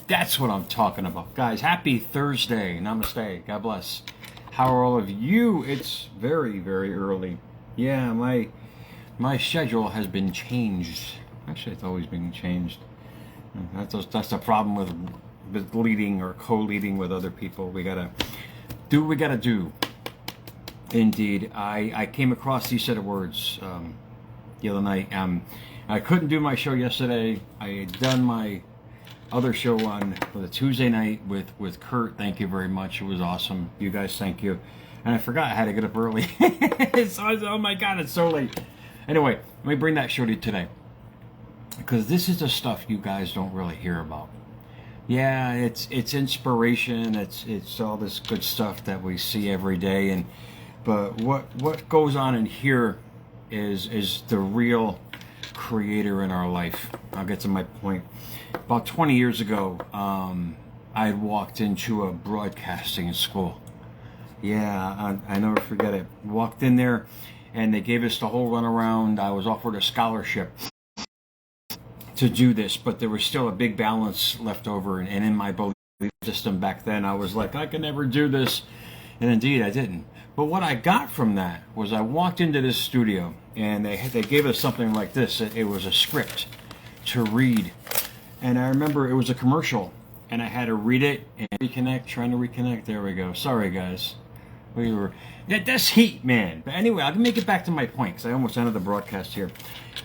That's what I'm talking about. Guys, happy Thursday. Namaste. God bless. How are all of you? It's very, very early. Yeah, my schedule has been changed. Actually, it's always been changed. That's the problem with leading or co-leading with other people. We gotta do what we gotta do. Indeed, I came across these set of words the other night. I couldn't do my show yesterday. I had done my other show on the Tuesday night with Kurt. Thank you very much. It was awesome. You guys, thank you. And I forgot I had to get up early. So I was, oh my God, it's so late. Anyway, let me bring that show to you today, because this is the stuff you guys don't really hear about. Yeah, it's inspiration. It's all this good stuff that we see every day, but what goes on in here is the real creator in our life. I'll get to my point. About 20 years ago, I had walked into a broadcasting school. Yeah, I never forget it. Walked in there, and they gave us the whole runaround. I was offered a scholarship to do this, but there was still a big balance left over, and in my belief system back then, I was like, I can never do this, and indeed I didn't. But what I got from that was I walked into this studio, and they gave us something like this. It was a script to read, and I remember it was a commercial, and I had to read it and trying to reconnect. There we go. Sorry, guys. That's heat, man. But anyway, I'll make it back to my point, because I almost ended the broadcast here.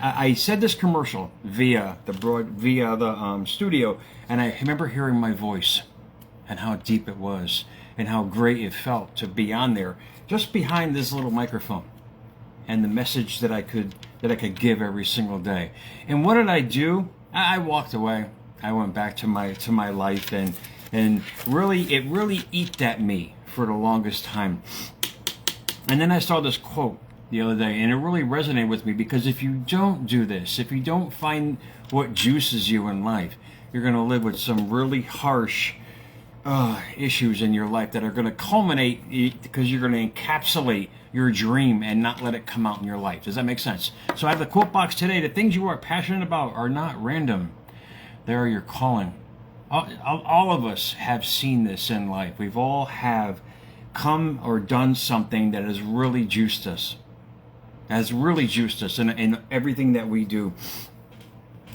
I said this commercial via the studio, and I remember hearing my voice and how deep it was and how great it felt to be on there, just behind this little microphone, and the message that I could give every single day. And what did I do? I walked away. I went back to my life, and really it really ate at me for the longest time. And then I saw this quote the other day, and it really resonated with me, because if you don't do this, if you don't find what juices you in life, you're going to live with some really harsh issues in your life that are going to culminate, because you're going to encapsulate your dream and not let it come out in your life. Does that make sense? So I have the quote box today. The things you are passionate about are not random. They are your calling. All of us have seen this in life. We've all have come or done something that has really juiced us. In everything that we do.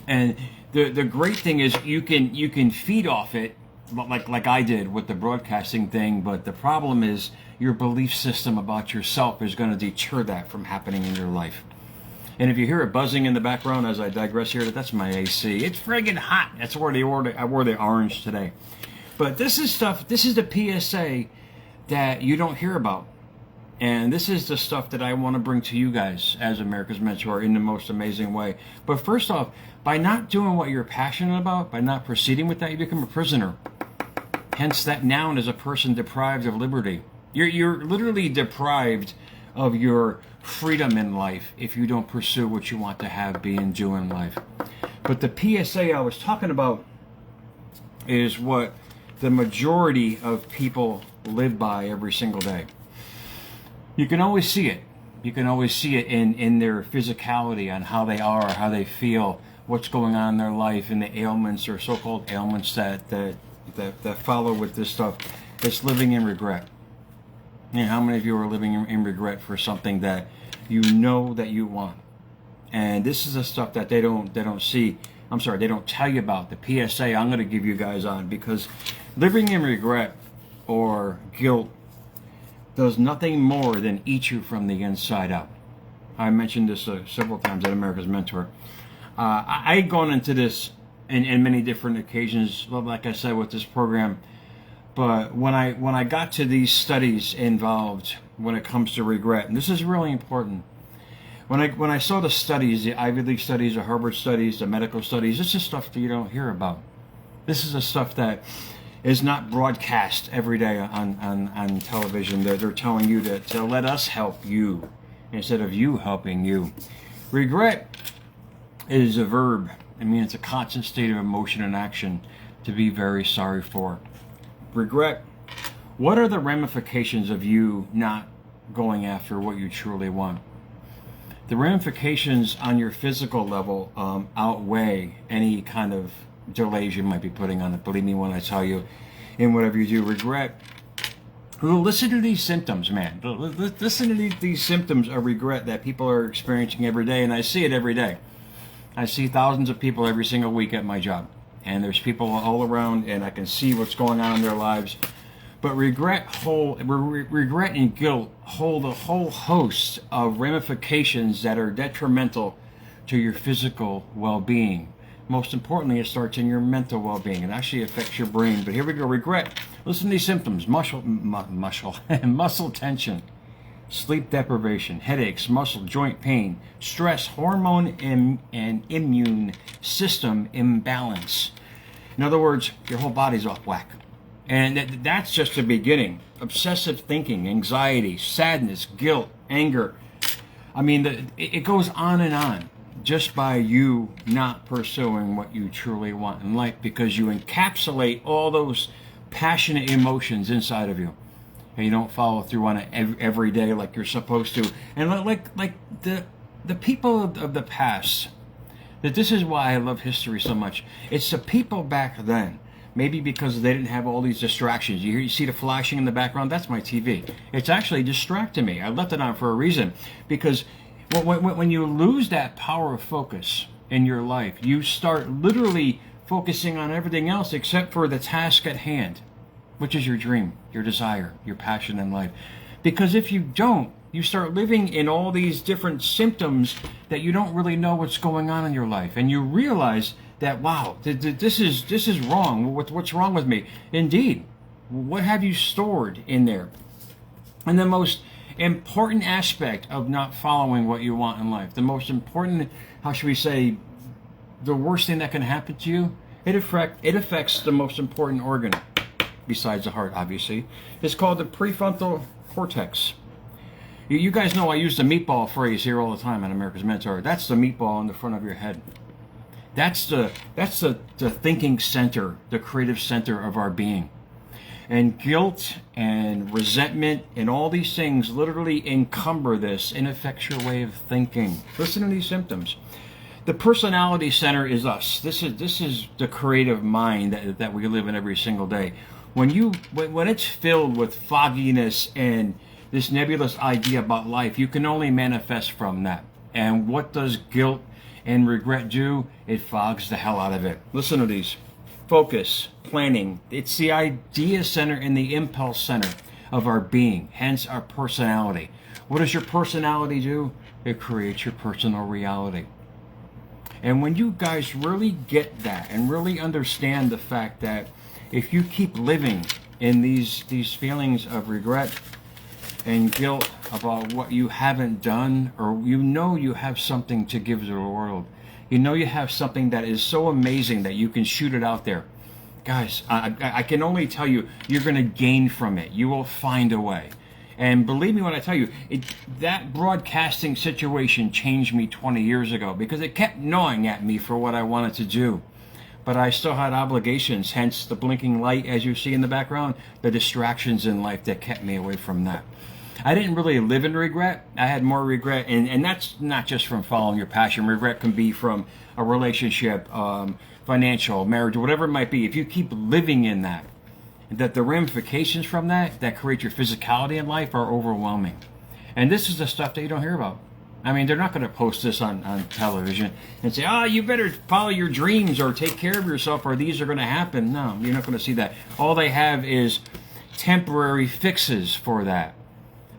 And the great thing is you can feed off it, like I did with the broadcasting thing, but the problem is your belief system about yourself is going to deter that from happening in your life. And if you hear it buzzing in the background as I digress here, that's my AC. It's friggin' hot. That's where I wore the orange today. But this is the PSA that you don't hear about. And this is the stuff that I want to bring to you guys as America's Mentor in the most amazing way. But first off, by not doing what you're passionate about, by not proceeding with that, you become a prisoner. Hence, that noun is a person deprived of liberty. You're literally deprived of your freedom in life if you don't pursue what you want to have, be, and do in life. But the PSA I was talking about is what the majority of people live by every single day. You can always see it. You can always see it in their physicality, on how they are, how they feel, what's going on in their life, and the ailments or so-called ailments that follow with this stuff. It's living in regret. And how many of you are living in regret for something that you know that you want? And this is the stuff that they don't see. I'm sorry, they don't tell you about. The PSA I'm going to give you guys on, because living in regret or guilt does nothing more than eat you from the inside out. I mentioned this several times at America's Mentor. I had gone into this in many different occasions, like I said, with this program. But when I got to these studies involved when it comes to regret, and this is really important, when I saw the studies, the Ivy League studies, the Harvard studies, the medical studies, this is stuff that you don't hear about. This is the stuff that is not broadcast every day on television. They're telling you to let us help you instead of you helping you. Regret is a verb. I mean, it's a constant state of emotion and action to be very sorry for. Regret. What are the ramifications of you not going after what you truly want? The ramifications on your physical level outweigh any kind of delays you might be putting on it. Believe me when I tell you, in whatever you do, regret. Listen to these symptoms, man. Listen to these symptoms of regret that people are experiencing every day, and I see it every day. I see thousands of people every single week at my job, and there's people all around, and I can see what's going on in their lives. But regret and guilt hold a whole host of ramifications that are detrimental to your physical well-being. Most importantly, it starts in your mental well-being. It actually affects your brain. But here we go. Regret. Listen to these symptoms: muscle tension, sleep deprivation, headaches, muscle joint pain, stress, hormone and immune system imbalance. In other words, your whole body's off whack. And that's just the beginning. Obsessive thinking, anxiety, sadness, guilt, anger. I mean, it goes on and on, just by you not pursuing what you truly want in life, because you encapsulate all those passionate emotions inside of you, and you don't follow through on it every day like you're supposed to. And like the people of the past, that this is why I love history so much. It's the people back then. Maybe because they didn't have all these distractions. You see the flashing in the background? That's my TV. It's actually distracting me. I left it on for a reason. Because when you lose that power of focus in your life, you start literally focusing on everything else except for the task at hand, which is your dream, your desire, your passion in life. Because if you don't, you start living in all these different symptoms that you don't really know what's going on in your life. And you realize that, wow, this is wrong. What's wrong with me? Indeed, what have you stored in there? And the most important aspect of not following what you want in life, the most important, how should we say, the worst thing that can happen to you, it affects the most important organ, besides the heart, obviously. It's called the prefrontal cortex. You guys know I use the meatball phrase here all the time on America's Mentor. That's the meatball in the front of your head. That's the thinking center, the creative center of our being. And guilt and resentment and all these things literally encumber this and affects your way of thinking. Listen to these symptoms. The personality center is us. This is the creative mind that we live in every single day. When it's filled with fogginess and this nebulous idea about life, you can only manifest from that. And what does guilt and regret do? It fogs the hell out of it. Listen to these. Focus, planning. It's the idea center and the impulse center of our being, hence our personality. What does your personality do? It creates your personal reality. And when you guys really get that and really understand the fact that if you keep living in these feelings of regret and guilt about what you haven't done, or you know you have something to give to the world, you know you have something that is so amazing that you can shoot it out there, guys, I can only tell you, you're going to gain from it. You will find a way. And believe me when I tell you, that broadcasting situation changed me 20 years ago, because it kept gnawing at me for what I wanted to do. But I still had obligations, hence the blinking light as you see in the background, the distractions in life that kept me away from that. I didn't really live in regret. I had more regret, and that's not just from following your passion. Regret can be from a relationship, financial, marriage, whatever it might be. If you keep living in that the ramifications from that create your physicality in life are overwhelming. And this is the stuff that you don't hear about. I mean, they're not going to post this on television and say, you better follow your dreams or take care of yourself or these are going to happen. No, you're not going to see that. All they have is temporary fixes for that.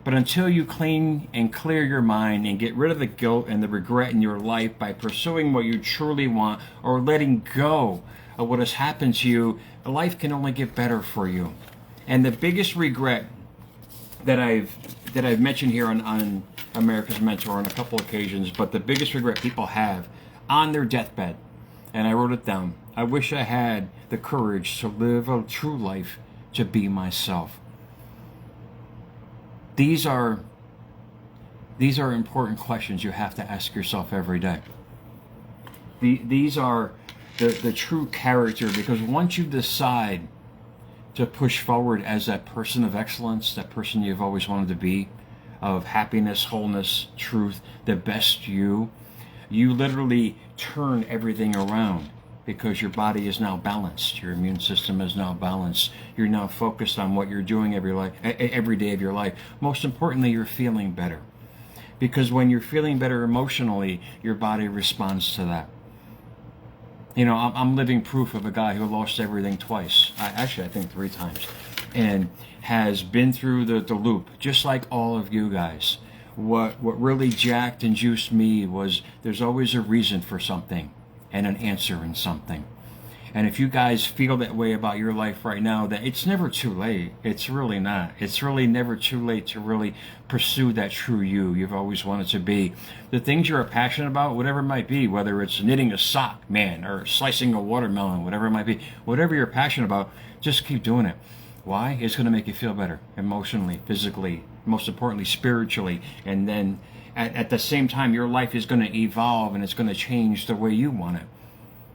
But until you clean and clear your mind and get rid of the guilt and the regret in your life by pursuing what you truly want or letting go of what has happened to you, life can only get better for you. And the biggest regret that I've mentioned here on America's Mentor on a couple occasions, but the biggest regret people have on their deathbed, and I wrote it down, I wish I had the courage to live a true life, to be myself. These are important questions you have to ask yourself every day. These are the true character, because once you decide to push forward as that person of excellence, that person you've always wanted to be, of happiness, wholeness, truth, the best you literally turn everything around. because your body is now balanced. Your immune system is now balanced. You're now focused on what you're doing every day of your life. Most importantly, you're feeling better. Because when you're feeling better emotionally, your body responds to that. You know, I'm living proof of a guy who lost everything twice. I think 3 times. And has been through the loop, just like all of you guys. What really jacked and juiced me was there's always a reason for something and an answer in something. And if you guys feel that way about your life right now, that it's never too late. It's really not. It's really never too late to really pursue that true you you've always wanted to be. The things you're passionate about, whatever it might be, whether it's knitting a sock, man, or slicing a watermelon, whatever it might be, whatever you're passionate about, just keep doing it. Why? It's going to make you feel better emotionally, physically, most importantly, spiritually. And then at the same time, your life is going to evolve and it's going to change the way you want it.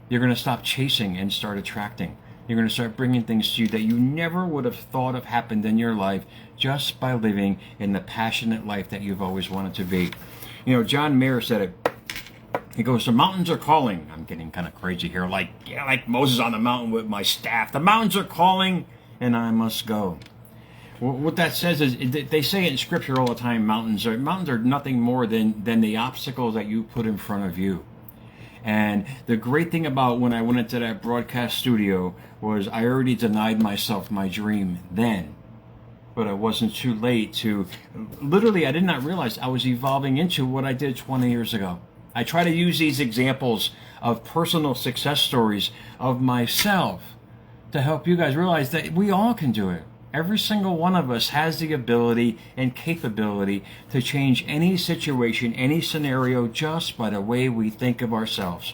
You're going to stop chasing and start attracting. You're going to start bringing things to you that you never would have thought of happened in your life just by living in the passionate life that you've always wanted to be. You know, John Mayer said it. He goes, the mountains are calling. I'm getting kind of crazy here. Like Moses on the mountain with my staff. The mountains are calling and I must go. What that says is, they say it in scripture all the time, mountains are nothing more than the obstacles that you put in front of you. And the great thing about when I went into that broadcast studio was I already denied myself my dream then. But it wasn't too late to, literally I did not realize I was evolving into what I did 20 years ago. I try to use these examples of personal success stories of myself to help you guys realize that we all can do it. Every single one of us has the ability and capability to change any situation, any scenario, just by the way we think of ourselves.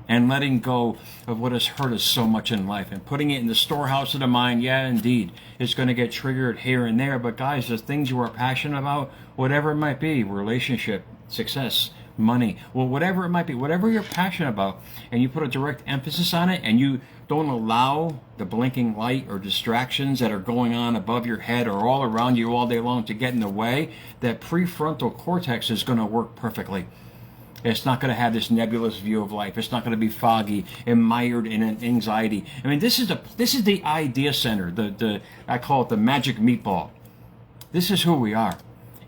And letting go of what has hurt us so much in life and putting it in the storehouse of the mind. Yeah, indeed, it's going to get triggered here and there. But guys, the things you are passionate about, whatever it might be, relationship, success, money, well, whatever it might be, whatever you're passionate about, and you put a direct emphasis on it, and you don't allow the blinking light or distractions that are going on above your head or all around you all day long to get in the way, that prefrontal cortex is going to work perfectly. It's not going to have this nebulous view of life. It's not going to be foggy and mired in an anxiety. I mean, this is the idea center. I call it the magic meatball. This is who we are.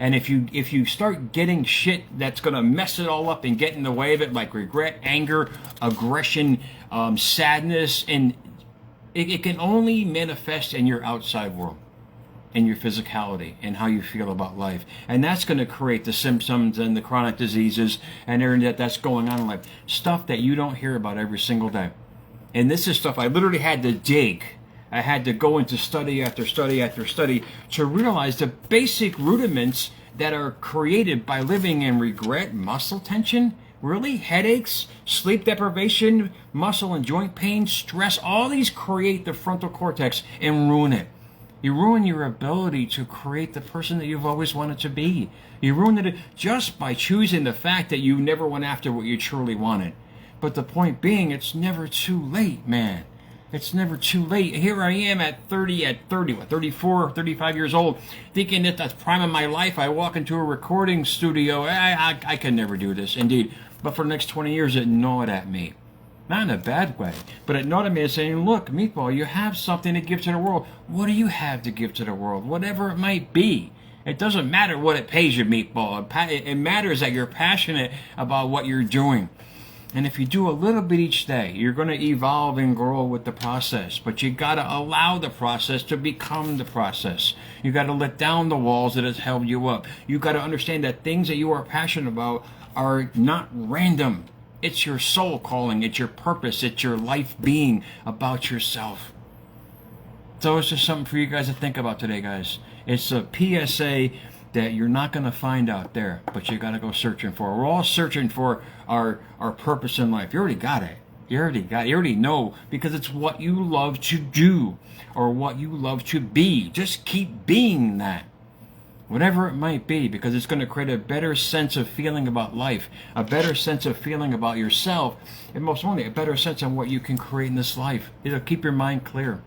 And if you start getting shit that's going to mess it all up and get in the way of it, like regret, anger, aggression, sadness, and it can only manifest in your outside world, in your physicality, and how you feel about life. And that's going to create the symptoms and the chronic diseases and everything that's going on in life. Stuff that you don't hear about every single day. And this is stuff I literally had to dig. I had to go into study after study after study to realize the basic rudiments that are created by living in regret, muscle tension, really headaches, sleep deprivation, muscle and joint pain, stress. All these create the frontal cortex and ruin it. You ruin your ability to create the person that you've always wanted to be. You ruin it just by choosing the fact that you never went after what you truly wanted. But the point being, it's never too late, man. It's never too late. Here I am at 34, 35 years old, thinking that that's prime of my life. I walk into a recording studio. I can never do this, indeed. But for the next 20 years, it gnawed at me. Not in a bad way, but it gnawed at me and saying, look, Meatball, you have something to give to the world. What do you have to give to the world? Whatever it might be. It doesn't matter what it pays you, Meatball. It matters that you're passionate about what you're doing. And if you do a little bit each day, you're going to evolve and grow with the process. But you got to allow the process to become the process. You got to let down the walls that has held you up. You got to understand that things that you are passionate about are not random. It's your soul calling. It's your purpose. It's your life being about yourself. So it's just something for you guys to think about today, guys. It's a PSA that you're not going to find out there, but you got to go searching for. We're all searching for our purpose in life. You already got it. You already know, because it's what you love to do or what you love to be. Just keep being that. Whatever it might be, because it's going to create a better sense of feeling about life, a better sense of feeling about yourself, and most importantly, a better sense of what you can create in this life. It'll keep your mind clear.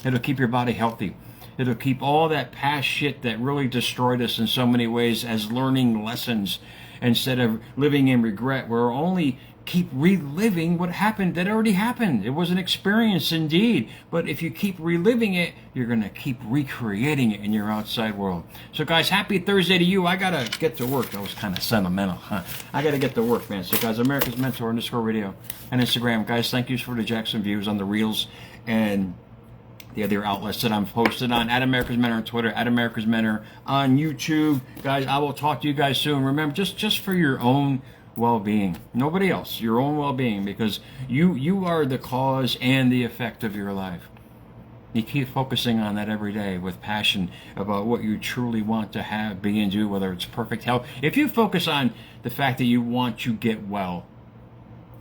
It'll keep your body healthy. It'll keep all that past shit that really destroyed us in so many ways as learning lessons instead of living in regret. We're only keep reliving what happened that already happened. It was an experience indeed. But if you keep reliving it, you're going to keep recreating it in your outside world. So guys, happy Thursday to you. I got to get to work. That was kind of sentimental, huh? I got to get to work, man. So guys, America's Mentor _radio and Instagram. Guys, thank you for the Jackson views on the Reels and the other outlets that I'm posted on, at America's Mentor on Twitter, at America's Mentor on YouTube. Guys, I will talk to you guys soon. Remember, just for your own well-being, nobody else, your own well-being, because you are the cause and the effect of your life. You keep focusing on that every day with passion about what you truly want to have, be, and do, whether it's perfect health. If you focus on the fact that you want to get well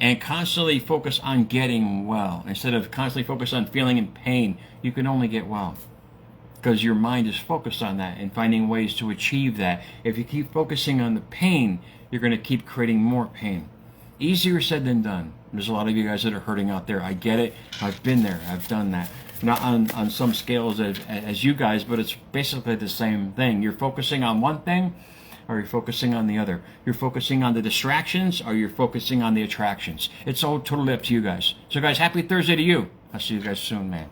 and constantly focus on getting well instead of constantly focus on feeling in pain, you can only get well, because your mind is focused on that and finding ways to achieve that. If you keep focusing on the pain, you're going to keep creating more pain. Easier said than done. There's a lot of you guys that are hurting out there. I get it. I've been there. I've done that. Not on some scales as you guys, but it's basically the same thing. You're focusing on one thing, or you're focusing on the other. You're focusing on the distractions, or you're focusing on the attractions. It's all totally up to you guys. So guys, happy Thursday to you. I'll see you guys soon, man.